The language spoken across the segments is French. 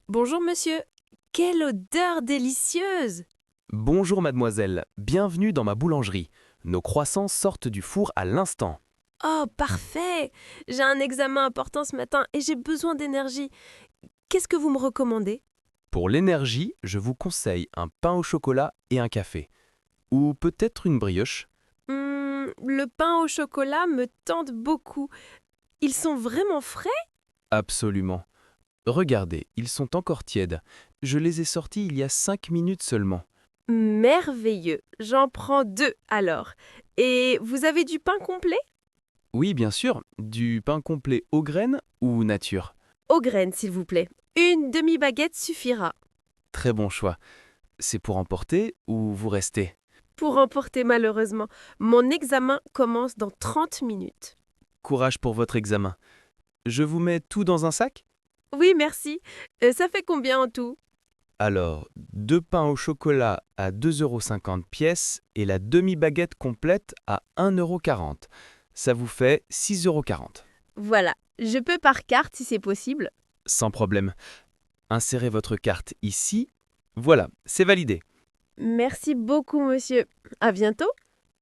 Bonjour monsieur. Quelle odeur délicieuse! Bonjour mademoiselle, bienvenue dans ma boulangerie. Nos croissants sortent du four à l'instant. Oh, parfait! J'ai un examen important ce matin et j'ai besoin d'énergie. Qu'est-ce que vous me recommandez? Pour l'énergie, je vous conseille un pain au chocolat et un café. Ou peut-être une brioche. Le pain au chocolat me tente beaucoup. Ils sont vraiment frais? Absolument. Regardez, ils sont encore tièdes. Je les ai sortis il y a 5 minutes seulement. Merveilleux. J'en prends 2 alors. Et vous avez du pain complet? Oui, bien sûr, du pain complet aux graines ou nature. Aux graines, s'il vous plaît. Une demi-baguette suffira. Très bon choix. C'est pour emporter ou vous restez? Pour emporter malheureusement. Mon examen commence dans 30 minutes. Courage pour votre examen. Je vous mets tout dans un sac? Oui, merci. Ça fait combien en tout? Alors, 2 pains au chocolat à 2,50 € pièce et la demi-baguette complète à 1,40 €. Ça vous fait 6,40 €. Voilà, je peux par carte si c'est possible. Sans problème. Insérez votre carte ici. Voilà, c'est validé. Merci beaucoup, monsieur. À bientôt.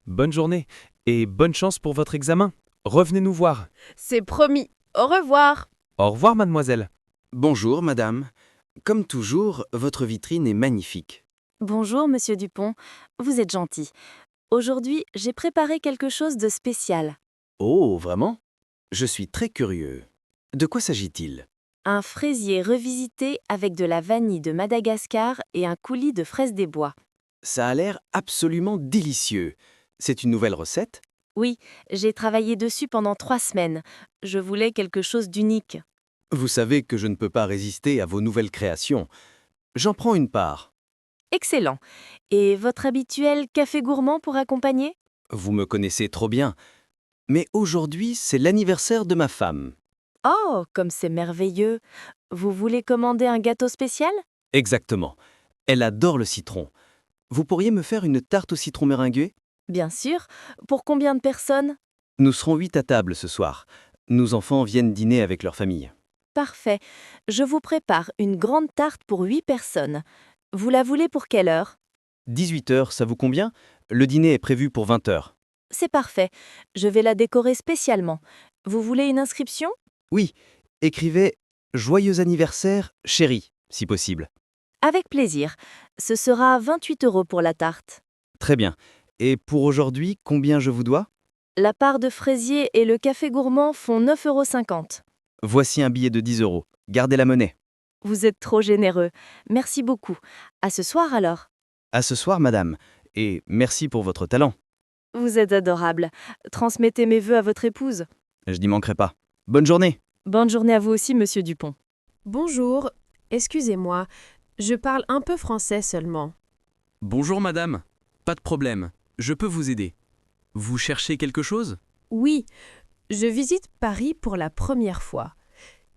Bonne journée et bonne chance pour votre examen. Revenez nous voir. C'est promis. Au revoir. Au revoir, mademoiselle. Bonjour, madame. Comme toujours, votre vitrine est magnifique. Bonjour, monsieur Dupont. Vous êtes gentil. Aujourd'hui, j'ai préparé quelque chose de spécial. Oh, vraiment? Je suis très curieux. De quoi s'agit-il? Un fraisier revisité avec de la vanille de Madagascar et un coulis de fraises des bois. Ça a l'air absolument délicieux. C'est une nouvelle recette? Oui, j'ai travaillé dessus pendant 3 semaines. Je voulais quelque chose d'unique. Vous savez que je ne peux pas résister à vos nouvelles créations. J'en prends une part. Excellent. Et votre habituel café gourmand pour accompagner? Vous me connaissez trop bien. Mais aujourd'hui, c'est l'anniversaire de ma femme. Oh, comme c'est merveilleux. Vous voulez commander un gâteau spécial? Exactement. Elle adore le citron. Vous pourriez me faire une tarte au citron meringuée? Bien sûr. Pour combien de personnes? Nous serons 8 à table ce soir. Nos enfants viennent dîner avec leur famille. Parfait. Je vous prépare une grande tarte pour 8 personnes. Vous la voulez pour quelle heure? 18 heures, ça vous convient? Le dîner est prévu pour 20 heures. C'est parfait. Je vais la décorer spécialement. Vous voulez une inscription? Oui, écrivez Joyeux anniversaire, chérie, si possible. Avec plaisir. Ce sera 28 € pour la tarte. Très bien. Et pour aujourd'hui, combien je vous dois? La part de fraisier et le café gourmand font 9,50 €. Voici un billet de 10 euros. Gardez la monnaie. Vous êtes trop généreux. Merci beaucoup. À ce soir alors. À ce soir, madame. Et merci pour votre talent. Vous êtes adorable. Transmettez mes vœux à votre épouse. Je n'y manquerai pas. Bonne journée. Bonne journée à vous aussi, monsieur Dupont. Bonjour. Excusez-moi. Je parle un peu français seulement. Bonjour madame, pas de problème, je peux vous aider. Vous cherchez quelque chose? Oui, je visite Paris pour la première fois.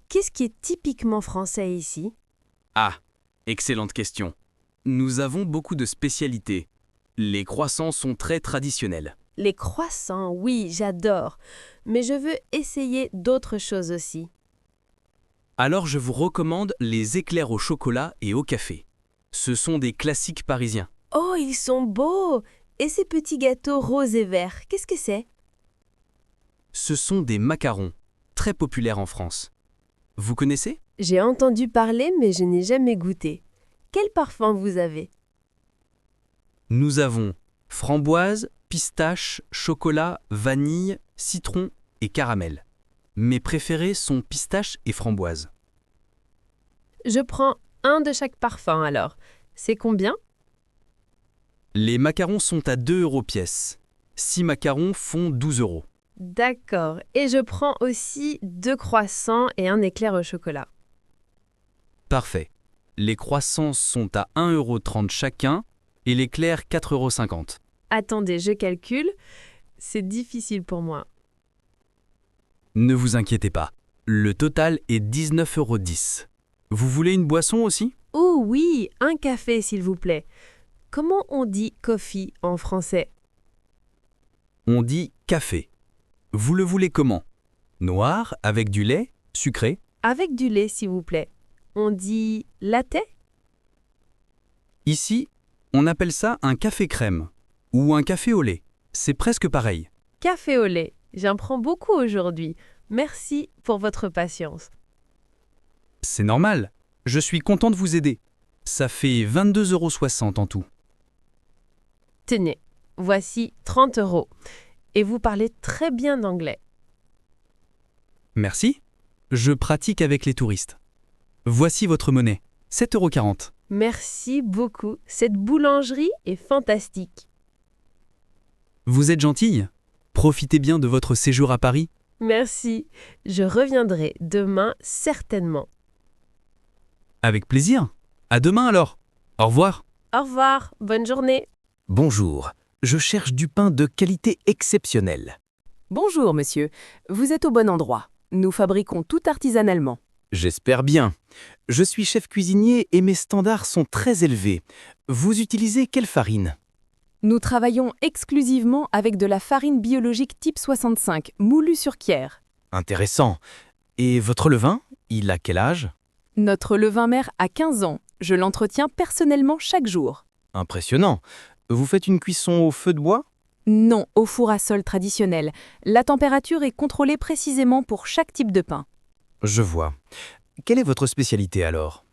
Qu'est-ce qui est typiquement français ici? Ah, excellente question. Nous avons beaucoup de spécialités. Les croissants sont très traditionnels. Les croissants, oui, j'adore. Mais je veux essayer d'autres choses aussi. Alors je vous recommande les éclairs au chocolat et au café. Ce sont des classiques parisiens. Oh, ils sont beaux! Et ces petits gâteaux roses et verts, qu'est-ce que c'est? Ce sont des macarons, très populaires en France. Vous connaissez? J'ai entendu parler, mais je n'ai jamais goûté. Quel parfum vous avez? Nous avons framboise, pistache, chocolat, vanille, citron et caramel. Mes préférés sont pistache et framboise. Je prends un de chaque parfum alors. C'est combien? Les macarons sont à 2 € pièce. 6 macarons font 12 €. D'accord. Et je prends aussi 2 croissants et un éclair au chocolat. Parfait. Les croissants sont à 1,30 € chacun et l'éclair 4,50 €. Attendez, je calcule. C'est difficile pour moi. Ne vous inquiétez pas. Le total est 19,10 €. Vous voulez une boisson aussi? Oh oui, un café s'il vous plaît. Comment on dit coffee en français? On dit café. Vous le voulez comment? Noir, avec du lait, sucré? Avec du lait s'il vous plaît. On dit latte? Ici, on appelle ça un café crème ou un café au lait. C'est presque pareil. Café au lait. J'en prends beaucoup aujourd'hui. Merci pour votre patience. C'est normal. Je suis content de vous aider. Ça fait 22,60 € en tout. Tenez, voici 30 €. Et vous parlez très bien anglais. Merci. Je pratique avec les touristes. Voici votre monnaie. 7,40 €. Merci beaucoup. Cette boulangerie est fantastique. Vous êtes gentille. Profitez bien de votre séjour à Paris. Merci. Je reviendrai demain certainement. Avec plaisir. À demain alors. Au revoir. Au revoir. Bonne journée. Bonjour, je cherche du pain de qualité exceptionnelle. Bonjour, monsieur. Vous êtes au bon endroit. Nous fabriquons tout artisanalement. J'espère bien. Je suis chef cuisinier et mes standards sont très élevés. Vous utilisez quelle farine? Nous travaillons exclusivement avec de la farine biologique type 65, moulue sur Kyère. Intéressant. Et votre levain, il a quel âge? Notre levain mère a 15 ans. Je l'entretiens personnellement chaque jour. Impressionnant. Vous faites une cuisson au feu de bois? Non, au four à sol traditionnel. La température est contrôlée précisément pour chaque type de pain. Je vois. Quelle est votre spécialité alors?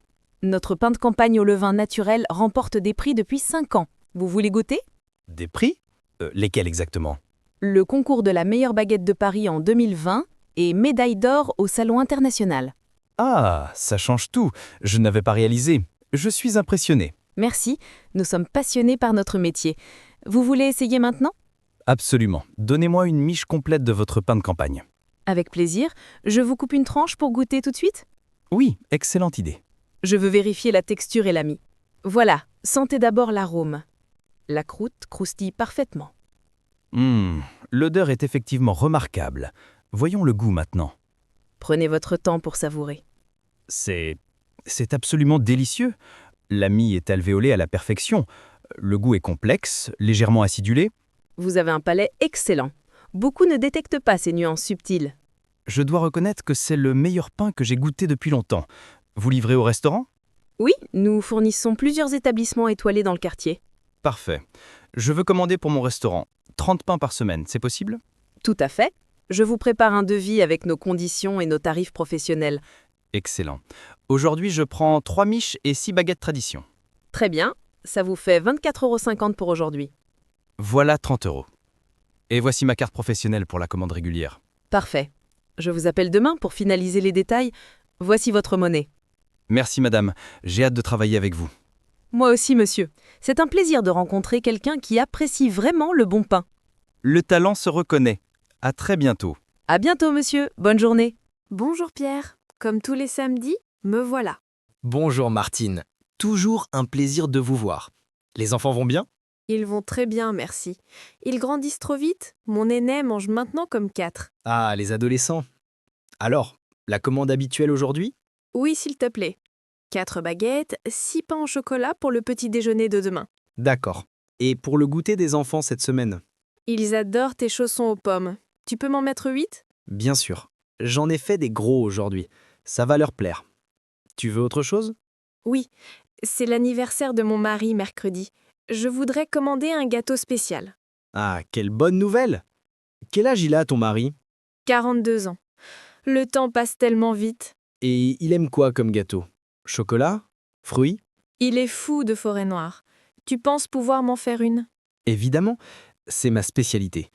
Notre pain de campagne au levain naturel remporte des prix depuis 5 ans. Vous voulez goûter? Des prix? Lesquels exactement? Le concours de la meilleure baguette de Paris en 2020 et médaille d'or au Salon international. Ah, ça change tout. Je n'avais pas réalisé. Je suis impressionné. Merci, nous sommes passionnés par notre métier. Vous voulez essayer maintenant? Absolument. Donnez-moi une miche complète de votre pain de campagne. Avec plaisir. Je vous coupe une tranche pour goûter tout de suite? Oui, excellente idée. Je veux vérifier la texture et la mie. Voilà, sentez d'abord l'arôme. La croûte croustille parfaitement. L'odeur est effectivement remarquable. Voyons le goût maintenant. Prenez votre temps pour savourer. C'est absolument délicieux. La mie est alvéolée à la perfection. Le goût est complexe, légèrement acidulé. Vous avez un palais excellent. Beaucoup ne détectent pas ces nuances subtiles. Je dois reconnaître que c'est le meilleur pain que j'ai goûté depuis longtemps. Vous livrez au restaurant? Oui, nous fournissons plusieurs établissements étoilés dans le quartier. Parfait. Je veux commander pour mon restaurant. 30 pains par semaine, c'est possible? Tout à fait. Je vous prépare un devis avec nos conditions et nos tarifs professionnels. Excellent. Aujourd'hui, je prends 3 miches et 6 baguettes tradition. Très bien, ça vous fait 24,50 € pour aujourd'hui. Voilà 30 €. Et voici ma carte professionnelle pour la commande régulière. Parfait. Je vous appelle demain pour finaliser les détails. Voici votre monnaie. Merci madame, j'ai hâte de travailler avec vous. Moi aussi, monsieur. C'est un plaisir de rencontrer quelqu'un qui apprécie vraiment le bon pain. Le talent se reconnaît. À très bientôt. À bientôt, monsieur. Bonne journée. Bonjour Pierre. Comme tous les samedis, me voilà. Bonjour Martine, toujours un plaisir de vous voir. Les enfants vont bien? Ils vont très bien, merci. Ils grandissent trop vite. Mon aîné mange maintenant comme 4. Ah, les adolescents. Alors, la commande habituelle aujourd'hui? Oui, s'il te plaît. 4 baguettes, 6 pains au chocolat pour le petit déjeuner de demain. D'accord. Et pour le goûter des enfants cette semaine? Ils adorent tes chaussons aux pommes. Tu peux m'en mettre 8? Bien sûr. J'en ai fait des gros aujourd'hui. Ça va leur plaire. Tu veux autre chose? Oui, c'est l'anniversaire de mon mari mercredi. Je voudrais commander un gâteau spécial. Ah, quelle bonne nouvelle! Quel âge il a, ton mari? 42 ans. Le temps passe tellement vite. Et il aime quoi comme gâteau? Chocolat? Fruits? Il est fou de forêt noire. Tu penses pouvoir m'en faire une? Évidemment, c'est ma spécialité.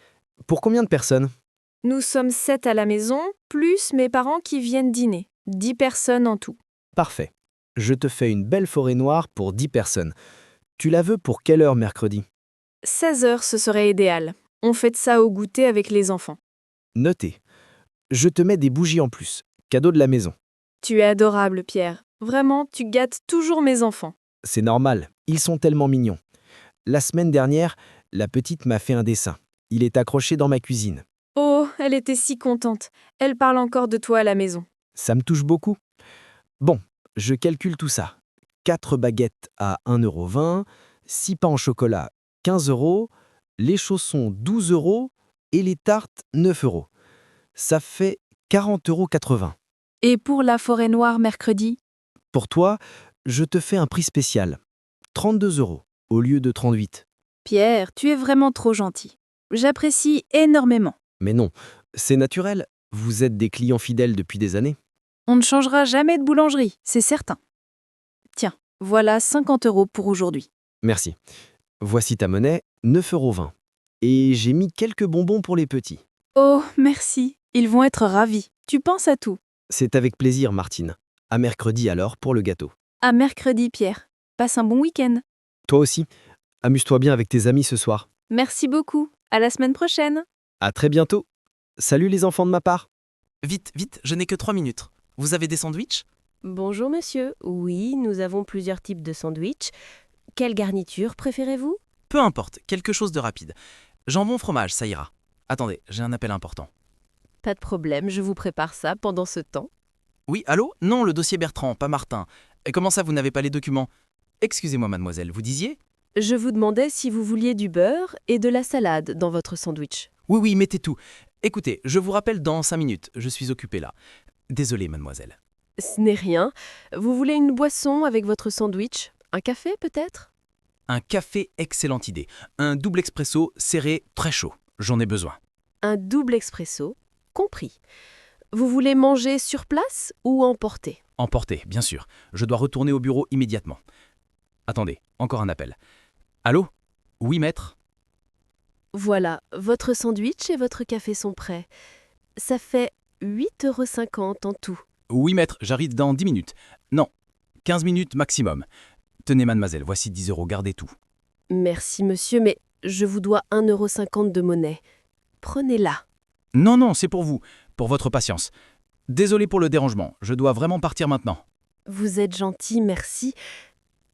Pour combien de personnes? Nous sommes 7 à la maison, plus mes parents qui viennent dîner. 10 personnes en tout. Parfait. Je te fais une belle forêt noire pour 10 personnes. Tu la veux pour quelle heure mercredi? 16 heures, ce serait idéal. On fête ça au goûter avec les enfants. Noté. Je te mets des bougies en plus. Cadeau de la maison. Tu es adorable, Pierre. Vraiment, tu gâtes toujours mes enfants. C'est normal, ils sont tellement mignons. La semaine dernière, la petite m'a fait un dessin. Il est accroché dans ma cuisine. Oh, elle était si contente. Elle parle encore de toi à la maison. Ça me touche beaucoup. Bon, je calcule tout ça. 4 baguettes à 1,20 €, 6 pains au chocolat 15 €, les chaussons 12 € et les tartes 9 €. Ça fait 40,80 €. Et pour la forêt noire mercredi? Pour toi, je te fais un prix spécial. 32 € au lieu de 38. Pierre, tu es vraiment trop gentil. J'apprécie énormément. Mais non, c'est naturel. Vous êtes des clients fidèles depuis des années. On ne changera jamais de boulangerie, c'est certain. Tiens, voilà 50 € pour aujourd'hui. Merci. Voici ta monnaie, 9,20 €. Et j'ai mis quelques bonbons pour les petits. Oh, merci. Ils vont être ravis. Tu penses à tout. C'est avec plaisir, Martine. À mercredi alors pour le gâteau. À mercredi, Pierre. Passe un bon week-end. Toi aussi. Amuse-toi bien avec tes amis ce soir. Merci beaucoup. À la semaine prochaine. À très bientôt. Salut les enfants de ma part. Vite, vite, je n'ai que 3 minutes. Vous avez des sandwichs? Bonjour monsieur. Oui, nous avons plusieurs types de sandwichs. Quelle garniture préférez-vous? Peu importe, quelque chose de rapide. Jambon fromage, ça ira. Attendez, j'ai un appel important. Pas de problème, je vous prépare ça pendant ce temps. Oui, allô? Non, le dossier Bertrand, pas Martin. Et comment ça, vous n'avez pas les documents? Excusez-moi, mademoiselle, vous disiez? Je vous demandais si vous vouliez du beurre et de la salade dans votre sandwich. Oui, oui, mettez tout. Écoutez, je vous rappelle dans 5 minutes, je suis occupé là. Désolé, mademoiselle. Ce n'est rien. Vous voulez une boisson avec votre sandwich? Un café peut-être? Un café, excellente idée. Un double expresso, serré, très chaud. J'en ai besoin. Un double expresso, compris. Vous voulez manger sur place ou emporter? Emporté, bien sûr. Je dois retourner au bureau immédiatement. Attendez, encore un appel. Allô? Oui, maître? Voilà, votre sandwich et votre café sont prêts. Ça fait 8,50 € en tout. Oui, maître, j'arrive dans 10 minutes. Non, 15 minutes maximum. Tenez, mademoiselle, voici 10 €, gardez tout. Merci monsieur, mais je vous dois 1,50 € de monnaie. Prenez-la. Non, non, c'est pour vous, pour votre patience. Désolé pour le dérangement, je dois vraiment partir maintenant. Vous êtes gentil, merci.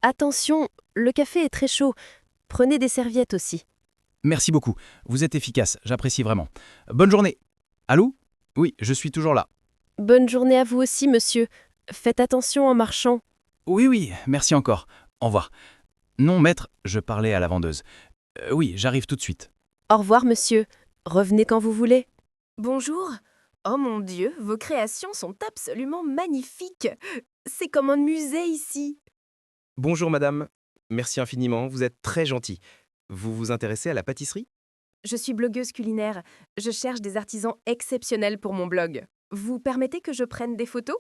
Attention, le café est très chaud. Prenez des serviettes aussi. Merci beaucoup, vous êtes efficace, j'apprécie vraiment. Bonne journée. Allô? Oui, je suis toujours là. Bonne journée à vous aussi, monsieur. Faites attention en marchant. Oui, oui, merci encore. Au revoir. Non, maître, je parlais à la vendeuse. Oui, j'arrive tout de suite. Au revoir, monsieur. Revenez quand vous voulez. Bonjour. Oh mon Dieu, vos créations sont absolument magnifiques. C'est comme un musée ici. Bonjour madame, merci infiniment, vous êtes très gentil. Vous vous intéressez à la pâtisserie? Je suis blogueuse culinaire. Je cherche des artisans exceptionnels pour mon blog. Vous permettez que je prenne des photos?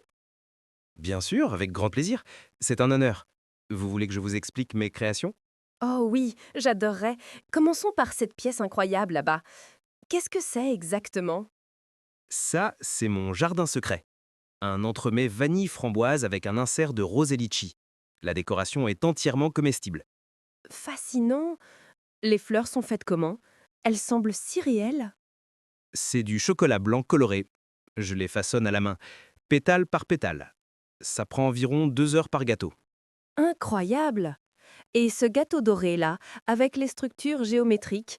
Bien sûr, avec grand plaisir. C'est un honneur. Vous voulez que je vous explique mes créations? Oh oui, j'adorerais. Commençons par cette pièce incroyable là-bas. Qu'est-ce que c'est exactement? Ça, c'est mon jardin secret. Un entremets vanille framboise avec un insert de rose et litchi. La décoration est entièrement comestible. Fascinant. Les fleurs sont faites comment? Elles semblent si réelles. C'est du chocolat blanc coloré. Je les façonne à la main, pétale par pétale. Ça prend environ 2 heures par gâteau. Incroyable. Et ce gâteau doré là, avec les structures géométriques,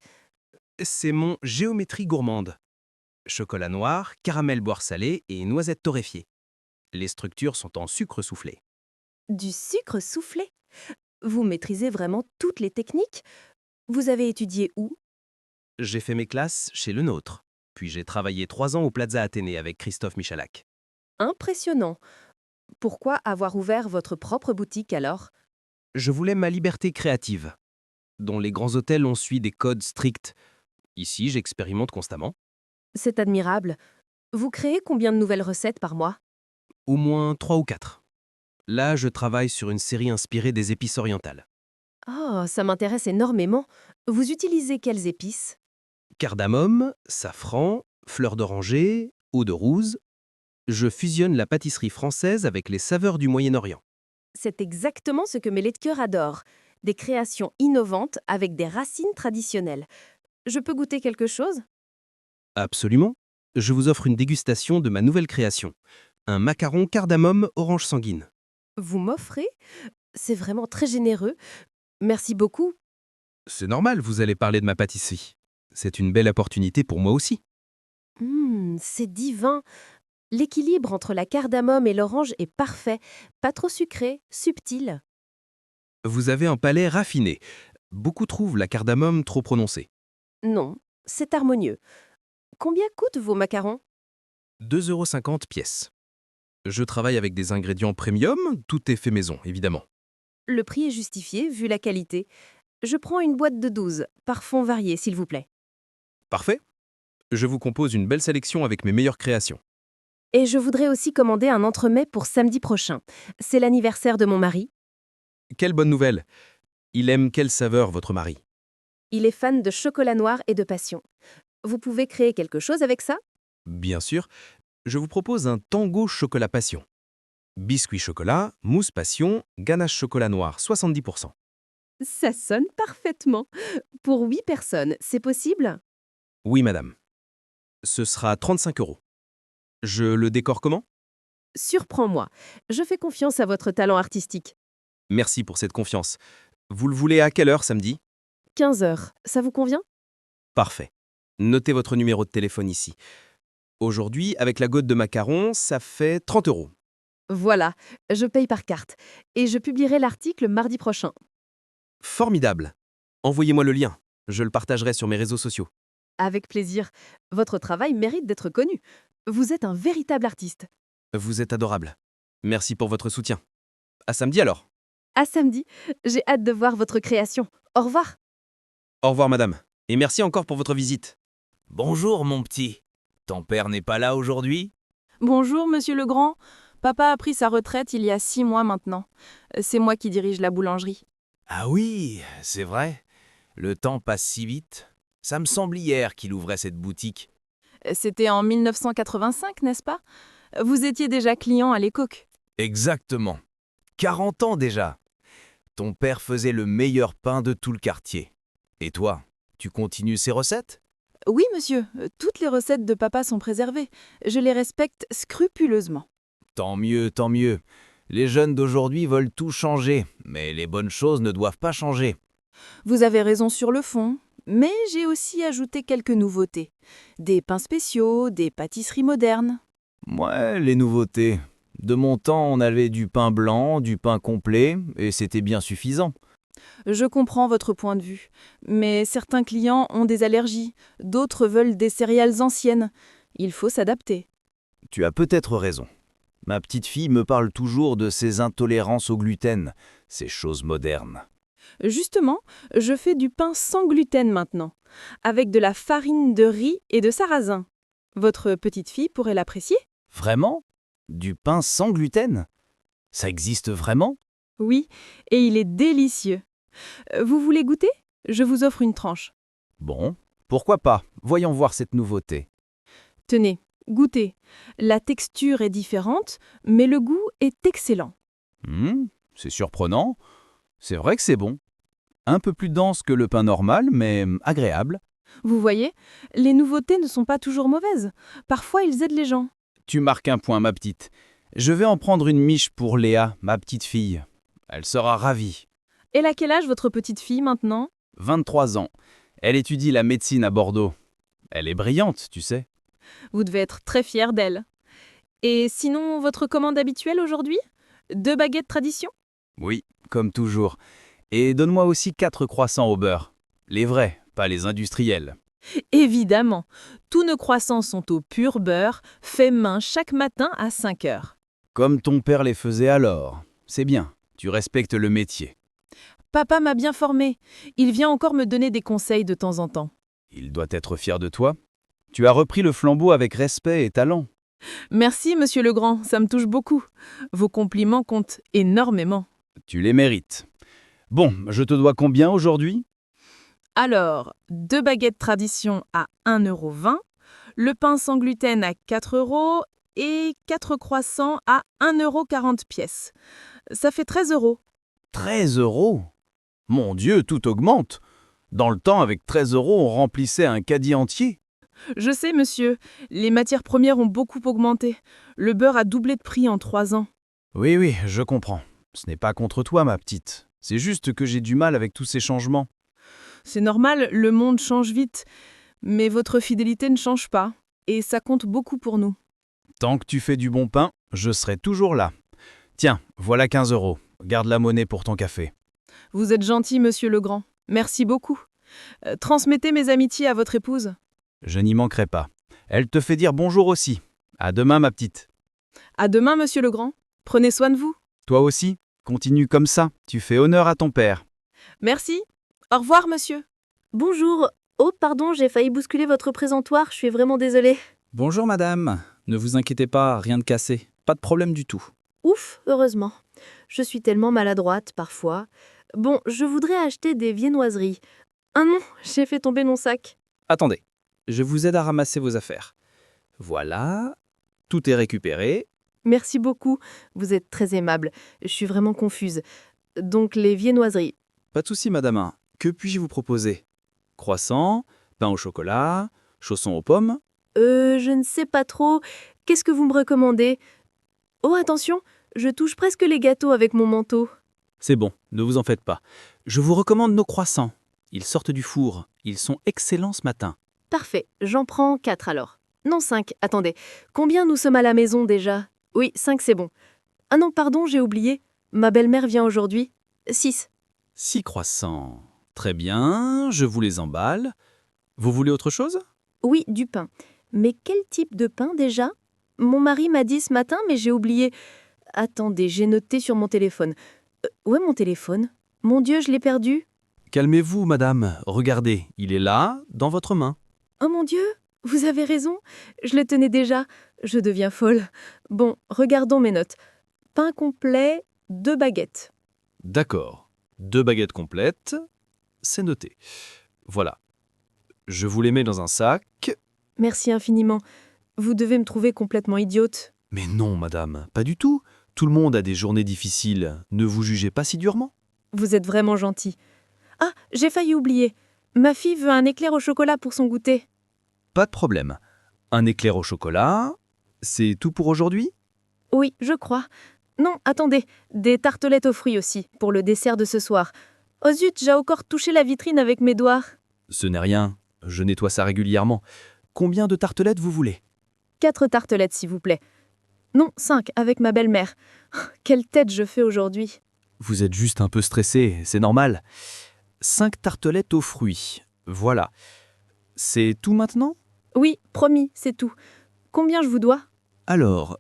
C'est mon géométrie gourmande. Chocolat noir, caramel beurre salé et noisettes torréfiées. Les structures sont en sucre soufflé. du sucre soufflé. Vous maîtrisez vraiment toutes les techniques? Vous avez étudié où? J'ai fait mes classes chez Le Nôtre. Puis j'ai travaillé 3 ans au Plaza Athénée avec Christophe Michalak. Impressionnant. Pourquoi avoir ouvert votre propre boutique alors? Je voulais ma liberté créative. Dans les grands hôtels, on suit des codes stricts. Ici, j'expérimente constamment. C'est admirable. Vous créez combien de nouvelles recettes par mois? Au moins 3 ou 4. Là, je travaille sur une série inspirée des épices orientales. Oh, ça m'intéresse énormément. Vous utilisez quelles épices? Cardamome, safran, fleur d'oranger, eau de rose. Je fusionne la pâtisserie française avec les saveurs du Moyen-Orient. C'est exactement ce que mes laits de cœur adorent. Des créations innovantes avec des racines traditionnelles. Je peux goûter quelque chose? Absolument. Je vous offre une dégustation de ma nouvelle création. Un macaron cardamome orange sanguine. Vous m'offrez? C'est vraiment très généreux. Merci beaucoup. C'est normal, vous allez parler de ma pâtisserie. C'est une belle opportunité pour moi aussi. C'est divin. L'équilibre entre la cardamome et l'orange est parfait. Pas trop sucré, subtil. Vous avez un palais raffiné. Beaucoup trouvent la cardamome trop prononcée. Non, c'est harmonieux. Combien coûtent vos macarons? 2,50 € pièce. Je travaille avec des ingrédients premium, tout est fait maison, évidemment. Le prix est justifié vu la qualité. Je prends une boîte de 12, par fond varié, s'il vous plaît. Parfait. Je vous compose une belle sélection avec mes meilleures créations. Et je voudrais aussi commander un entremets pour samedi prochain. C'est l'anniversaire de mon mari. Quelle bonne nouvelle! Il aime quelle saveur, votre mari? Il est fan de chocolat noir et de passion. Vous pouvez créer quelque chose avec ça? Bien sûr, je vous propose un tango chocolat passion. Biscuit chocolat, mousse passion, ganache chocolat noir, 70%. Ça sonne parfaitement. Pour 8 personnes, c'est possible? Oui, madame. Ce sera 35 €. Je le décore comment? Surprends-moi. Je fais confiance à votre talent artistique. Merci pour cette confiance. Vous le voulez à quelle heure samedi? 15 heures, ça vous convient? Parfait. Notez votre numéro de téléphone ici. Aujourd'hui, avec la gote de macarons, ça fait 30 €. Voilà, je paye par carte. Et je publierai l'article mardi prochain. Formidable. Envoyez-moi le lien. Je le partagerai sur mes réseaux sociaux. Avec plaisir. Votre travail mérite d'être connu. Vous êtes un véritable artiste. Vous êtes adorable. Merci pour votre soutien. À samedi alors. À samedi, j'ai hâte de voir votre création. Au revoir. Au revoir madame. Et merci encore pour votre visite. Bonjour, mon petit. Ton père n'est pas là aujourd'hui? Bonjour, monsieur Legrand. Papa a pris sa retraite il y a 6 mois maintenant. C'est moi qui dirige la boulangerie. Ah oui, c'est vrai. Le temps passe si vite. Ça me semble hier qu'il ouvrait cette boutique. C'était en 1985, n'est-ce pas? Vous étiez déjà client à l'époque. Exactement. 40 ans déjà. Ton père faisait le meilleur pain de tout le quartier. Et toi, tu continues ses recettes? Oui, monsieur. Toutes les recettes de papa sont préservées. Je les respecte scrupuleusement. Tant mieux, tant mieux. Les jeunes d'aujourd'hui veulent tout changer, mais les bonnes choses ne doivent pas changer. Vous avez raison sur le fond, mais j'ai aussi ajouté quelques nouveautés. Des pains spéciaux, des pâtisseries modernes. Ouais, les nouveautés. De mon temps, on avait du pain blanc, du pain complet, et c'était bien suffisant. Je comprends votre point de vue, mais certains clients ont des allergies, d'autres veulent des céréales anciennes. Il faut s'adapter. Tu as peut-être raison. Ma petite fille me parle toujours de ses intolérances au gluten, ces choses modernes. Justement, je fais du pain sans gluten maintenant, avec de la farine de riz et de sarrasin. Votre petite fille pourrait l'apprécier? Vraiment? Du pain sans gluten? Ça existe vraiment? Oui, et il est délicieux. Vous voulez goûter? Je vous offre une tranche. Bon, pourquoi pas? Voyons voir cette nouveauté. Tenez, goûtez. La texture est différente, mais le goût est excellent. C'est surprenant. C'est vrai que c'est bon. Un peu plus dense que le pain normal, mais agréable. Vous voyez, les nouveautés ne sont pas toujours mauvaises. Parfois, ils aident les gens. Tu marques un point, ma petite. Je vais en prendre une miche pour Léa, ma petite fille. Elle sera ravie. Elle a quel âge votre petite fille maintenant? 23 ans. Elle étudie la médecine à Bordeaux. Elle est brillante, tu sais. Vous devez être très fier d'elle. Et sinon, votre commande habituelle aujourd'hui? 2 baguettes tradition? Oui, comme toujours. Et donne-moi aussi 4 croissants au beurre. Les vrais, pas les industriels. Évidemment. Tous nos croissants sont au pur beurre, fait main chaque matin à 5 heures. Comme ton père les faisait alors. C'est bien, tu respectes le métier. Papa m'a bien formé. Il vient encore me donner des conseils de temps en temps. Il doit être fier de toi. Tu as repris le flambeau avec respect et talent. Merci, monsieur Legrand, ça me touche beaucoup. Vos compliments comptent énormément. Tu les mérites. Bon, je te dois combien aujourd'hui? Alors, 2 baguettes tradition à 1,20 €, le pain sans gluten à 4 € et 4 croissants à 1,40 € pièce. Ça fait 13 €. 13 €? Mon Dieu, tout augmente. Dans le temps, avec 13 € on remplissait un caddie entier. Je sais, monsieur, les matières premières ont beaucoup augmenté. Le beurre a doublé de prix en 3 ans. Oui, je comprends. Ce n'est pas contre toi, ma petite. C'est juste que j'ai du mal avec tous ces changements. C'est normal, le monde change vite. Mais votre fidélité ne change pas. Et ça compte beaucoup pour nous. Tant que tu fais du bon pain, je serai toujours là. Tiens, voilà 15 €. Garde la monnaie pour ton café. Vous êtes gentil, monsieur Legrand. Merci beaucoup. Transmettez mes amitiés à votre épouse. Je n'y manquerai pas. Elle te fait dire bonjour aussi. À demain, ma petite. À demain, monsieur Legrand. Prenez soin de vous. Toi aussi, continue comme ça, tu fais honneur à ton père. Merci. Au revoir, monsieur. Bonjour. Oh, pardon, j'ai failli bousculer votre présentoir, je suis vraiment désolée. Bonjour madame, ne vous inquiétez pas, rien de cassé, pas de problème du tout. Ouf, heureusement. Je suis tellement maladroite parfois. Bon, je voudrais acheter des viennoiseries. Ah non, j'ai fait tomber mon sac. Attendez, je vous aide à ramasser vos affaires. Voilà, tout est récupéré. Merci beaucoup, vous êtes très aimable. Je suis vraiment confuse. Donc les viennoiseries. Pas de souci madame, que puis-je vous proposer? Croissant, pain au chocolat, chaussons aux pommes. Je ne sais pas trop. Qu'est-ce que vous me recommandez? Oh, attention, je touche presque les gâteaux avec mon manteau. C'est bon, ne vous en faites pas. Je vous recommande nos croissants. Ils sortent du four, ils sont excellents ce matin. Parfait, j'en prends 4 alors. Non, 5, attendez. Combien nous sommes à la maison déjà? Oui, 5 c'est bon. Ah non, pardon, j'ai oublié. Ma belle-mère vient aujourd'hui. 6. 6 croissants. Très bien, je vous les emballe. Vous voulez autre chose? Oui, du pain. Mais quel type de pain déjà? Mon mari m'a dit ce matin, mais j'ai oublié. Attendez, j'ai noté sur mon téléphone. Où est mon téléphone? Mon Dieu, je l'ai perdu. Calmez-vous, madame. Regardez, il est là, dans votre main. Oh mon Dieu, vous avez raison. Je le tenais déjà. Je deviens folle. Bon, regardons mes notes. Pain complet, 2 baguettes. D'accord. 2 baguettes complètes, c'est noté. Voilà. Je vous les mets dans un sac. Merci infiniment. Vous devez me trouver complètement idiote. Mais non, madame, pas du tout. Tout le monde a des journées difficiles. Ne vous jugez pas si durement. Vous êtes vraiment gentil. Ah, j'ai failli oublier. Ma fille veut un éclair au chocolat pour son goûter. Pas de problème. Un éclair au chocolat, c'est tout pour aujourd'hui? Oui, je crois. Non, attendez, des tartelettes aux fruits aussi, pour le dessert de ce soir. Oh zut, j'ai encore touché la vitrine avec mes doigts. Ce n'est rien. Je nettoie ça régulièrement. Combien de tartelettes vous voulez? 4 tartelettes, s'il vous plaît. Non, 5, avec ma belle-mère. Quelle tête je fais aujourd'hui. Vous êtes juste un peu stressé, c'est normal. 5 tartelettes aux fruits. Voilà. C'est tout maintenant? Oui, promis, c'est tout. Combien je vous dois? Alors,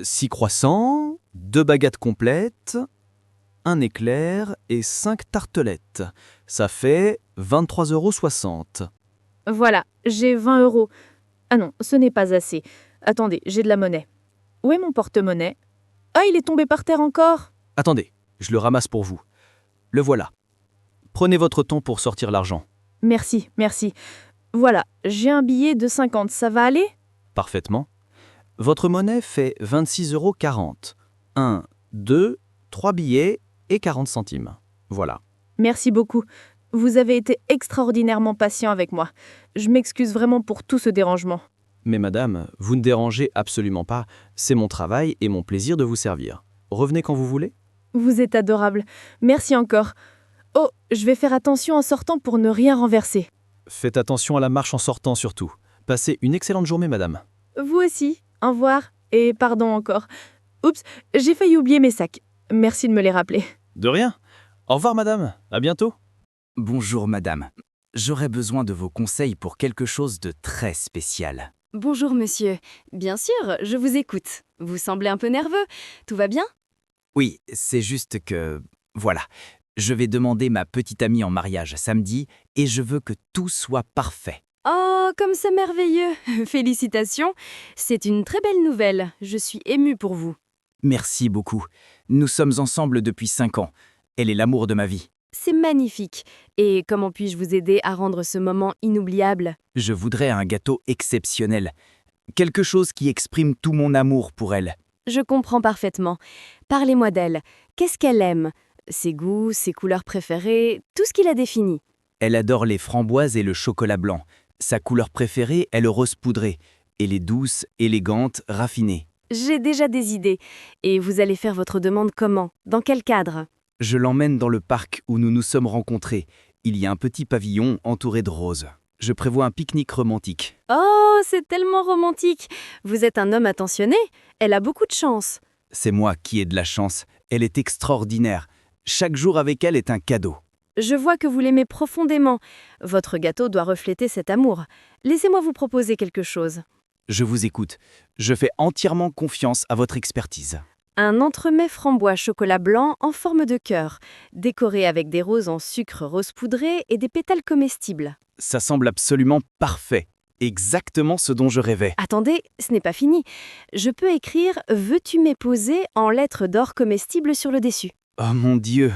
6 croissants, 2 baguettes complètes, un éclair et 5 tartelettes. Ça fait 23,60 €. Voilà, j'ai 20 €. Ah non, ce n'est pas assez. Attendez, j'ai de la monnaie. Où est mon porte-monnaie? Ah, il est tombé par terre encore. Attendez, je le ramasse pour vous. Le voilà. Prenez votre temps pour sortir l'argent. Merci, merci. Voilà, j'ai un billet de 50, ça va aller? Parfaitement. Votre monnaie fait 26,40 €. 1, 2, 3 billets et 40 centimes. Voilà. Merci beaucoup. Vous avez été extraordinairement patient avec moi. Je m'excuse vraiment pour tout ce dérangement. Mais madame, vous ne dérangez absolument pas. C'est mon travail et mon plaisir de vous servir. Revenez quand vous voulez. Vous êtes adorable. Merci encore. Oh, je vais faire attention en sortant pour ne rien renverser. Faites attention à la marche en sortant surtout. Passez une excellente journée, madame. Vous aussi. Au revoir. Et pardon encore. Oups, j'ai failli oublier mes sacs. Merci de me les rappeler. De rien. Au revoir, madame. À bientôt. Bonjour madame. J'aurais besoin de vos conseils pour quelque chose de très spécial. Bonjour monsieur. Bien sûr, je vous écoute. Vous semblez un peu nerveux. Tout va bien? Oui, c'est juste que... Voilà. Je vais demander ma petite amie en mariage samedi et je veux que tout soit parfait. Oh, comme c'est merveilleux. Félicitations. C'est une très belle nouvelle. Je suis émue pour vous. Merci beaucoup. Nous sommes ensemble depuis 5 ans. Elle est l'amour de ma vie. C'est magnifique. Et comment puis-je vous aider à rendre ce moment inoubliable? Je voudrais un gâteau exceptionnel. Quelque chose qui exprime tout mon amour pour elle. Je comprends parfaitement. Parlez-moi d'elle. Qu'est-ce qu'elle aime? Ses goûts, ses couleurs préférées, tout ce qui la définit. Elle adore les framboises et le chocolat blanc. Sa couleur préférée est le rose poudré. Elle est douce, élégante, raffinée. J'ai déjà des idées. Et vous allez faire votre demande comment? Dans quel cadre? Je l'emmène dans le parc où nous nous sommes rencontrés. Il y a un petit pavillon entouré de roses. Je prévois un pique-nique romantique. Oh, c'est tellement romantique. Vous êtes un homme attentionné. Elle a beaucoup de chance. C'est moi qui ai de la chance. Elle est extraordinaire. Chaque jour avec elle est un cadeau. Je vois que vous l'aimez profondément. Votre gâteau doit refléter cet amour. Laissez-moi vous proposer quelque chose. Je vous écoute. Je fais entièrement confiance à votre expertise. Un entremets framboise chocolat blanc en forme de cœur, décoré avec des roses en sucre rose poudré et des pétales comestibles. Ça semble absolument parfait. Exactement ce dont je rêvais. Attendez, ce n'est pas fini. Je peux écrire « Veux-tu m'épouser » en lettres d'or comestibles sur le dessus. Oh mon Dieu,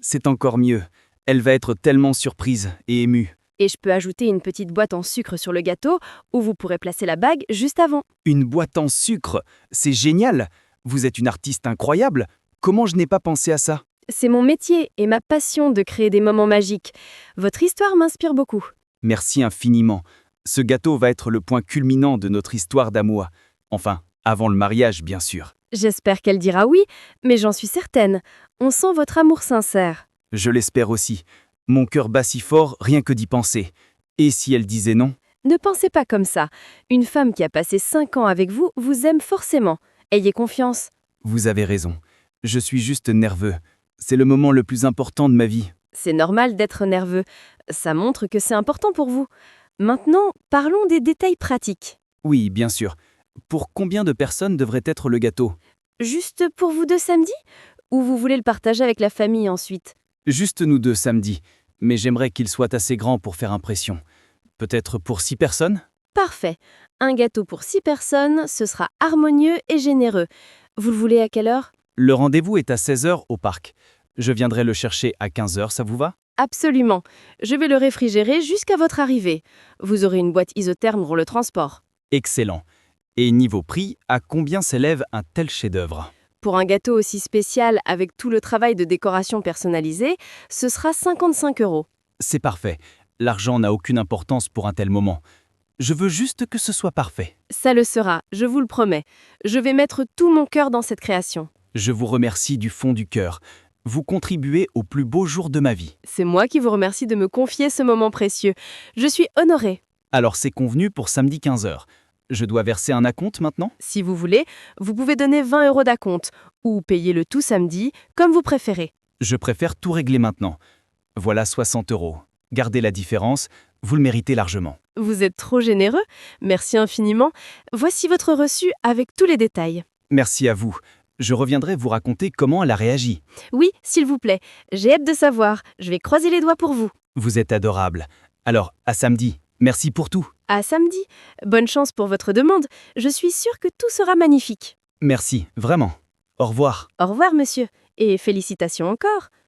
c'est encore mieux. Elle va être tellement surprise et émue. Et je peux ajouter une petite boîte en sucre sur le gâteau où vous pourrez placer la bague juste avant. Une boîte en sucre, c'est génial. Vous êtes une artiste incroyable. Comment je n'ai pas pensé à ça? C'est mon métier et ma passion de créer des moments magiques. Votre histoire m'inspire beaucoup. Merci infiniment. Ce gâteau va être le point culminant de notre histoire d'amour. Enfin, avant le mariage, bien sûr. J'espère qu'elle dira oui, mais j'en suis certaine. On sent votre amour sincère. Je l'espère aussi. Mon cœur bat si fort, rien que d'y penser. Et si elle disait non? Ne pensez pas comme ça. Une femme qui a passé 5 ans avec vous vous aime forcément. Ayez confiance. Vous avez raison. Je suis juste nerveux. C'est le moment le plus important de ma vie. C'est normal d'être nerveux. Ça montre que c'est important pour vous. Maintenant, parlons des détails pratiques. Oui, bien sûr. Pour combien de personnes devrait être le gâteau? Juste pour vous deux samedi? Ou vous voulez le partager avec la famille ensuite? Juste nous deux samedi. Mais j'aimerais qu'il soit assez grand pour faire impression. Peut-être pour 6 personnes? Parfait. Un gâteau pour 6 personnes, ce sera harmonieux et généreux. Vous le voulez à quelle heure? Le rendez-vous est à 16h au parc. Je viendrai le chercher à 15h, ça vous va? Absolument. Je vais le réfrigérer jusqu'à votre arrivée. Vous aurez une boîte isotherme pour le transport. Excellent. Et niveau prix, à combien s'élève un tel chef-d'œuvre? Pour un gâteau aussi spécial avec tout le travail de décoration personnalisé, ce sera 55 €. C'est parfait. L'argent n'a aucune importance pour un tel moment. Je veux juste que ce soit parfait. Ça le sera, je vous le promets. Je vais mettre tout mon cœur dans cette création. Je vous remercie du fond du cœur. Vous contribuez au plus beau jour de ma vie. C'est moi qui vous remercie de me confier ce moment précieux. Je suis honorée. Alors c'est convenu pour samedi 15h. Je dois verser un acompte maintenant? Si vous voulez, vous pouvez donner 20 € d'acompte ou payer le tout samedi, comme vous préférez. Je préfère tout régler maintenant. Voilà 60 €. Gardez la différence, vous le méritez largement. Vous êtes trop généreux. Merci infiniment. Voici votre reçu avec tous les détails. Merci à vous. Je reviendrai vous raconter comment elle a réagi. Oui, s'il vous plaît. J'ai hâte de savoir. Je vais croiser les doigts pour vous. Vous êtes adorable. Alors, à samedi. Merci pour tout. À samedi. Bonne chance pour votre demande. Je suis sûre que tout sera magnifique. Merci, vraiment. Au revoir. Au revoir, monsieur. Et félicitations encore.